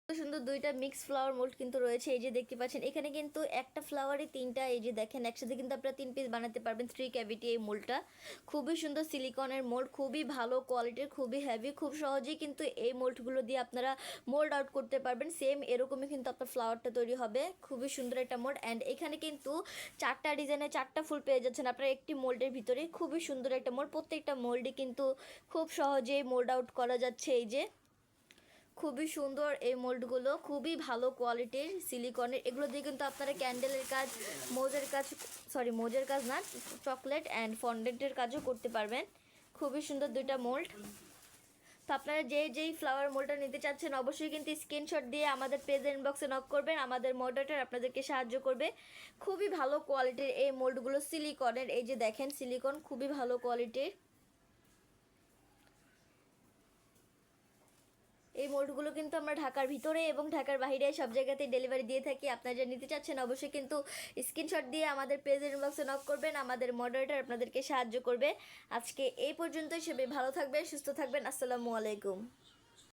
সুন্দর দুইটা mix flower mould কিন্তু রয়েছে। এই যে দেখতে পাচ্ছেন এখানে কিন্তু একটা ফ্লাওয়ারে তিনটা, এই যে দেখেন একসাথে কিন্তু আপনারা 3 পিস বানাতে পারবেন। 3 ক্যাভিটি এই মোল্ডটা খুবই সুন্দর সিলিকনের মোল্ড, খুবই ভালো কোয়ালিটির, খুবই হেভি। খুব সহজেই কিন্তু এই মোল্ডগুলো দিয়ে আপনারা মোল্ড আউট করতে পারবেন। সেম এরকমই কিন্তু আপনার ফ্লাওয়ারটা তৈরি হবে। খুবই সুন্দর একটা মোল্ড। অ্যান্ড এখানে কিন্তু 4টা ডিজাইনে 4টা ফুল পেয়ে যাচ্ছেন আপনারা একটি মোল্ডের ভিতরে। খুবই সুন্দর একটা মোল্ড, প্রত্যেকটা মোল্ডই কিন্তু খুব সহজেই মোল্ড আউট করা যাচ্ছে। এই যে খুবই সুন্দর এই মোল্ডগুলো, খুবই ভালো কোয়ালিটির সিলিকনের। এগুলো দিয়ে কিন্তু আপনারা ক্যান্ডেলের কাজ, মোজের কাজ না, চকলেট অ্যান্ড ফন্ডেন্টের কাজও করতে পারবেন। খুবই সুন্দর দুইটা মোল্ড। তো আপনারা যেই ফ্লাওয়ার মোল্ডটা নিতে চাচ্ছেন অবশ্যই কিন্তু স্ক্রিনশট দিয়ে আমাদের পেজ ইনবক্সে নক করবেন। আমাদের মডারেটর আপনাদেরকে সাহায্য করবে। খুবই ভালো কোয়ালিটির এই মোল্ডগুলো সিলিকনের। এই যে দেখেন সিলিকন খুবই ভালো কোয়ালিটির। এই মোল্ডগুলো কিন্তু আমরা ঢাকার ভিতরে এবং ঢাকার বাইরে সব জায়গাতেই ডেলিভারি দিয়ে থাকি। আপনারা যারা নিতে চাচ্ছেন অবশ্যই কিন্তু স্ক্রিনশট দিয়ে আমাদের পেজের ইনবক্সে নক করবেন। আমাদের মডারেটর আপনাদেরকে সাহায্য করবে। আজকে এই পর্যন্তই। সবাই ভালো থাকবেন, সুস্থ থাকবেন। আসসালামু আলাইকুম।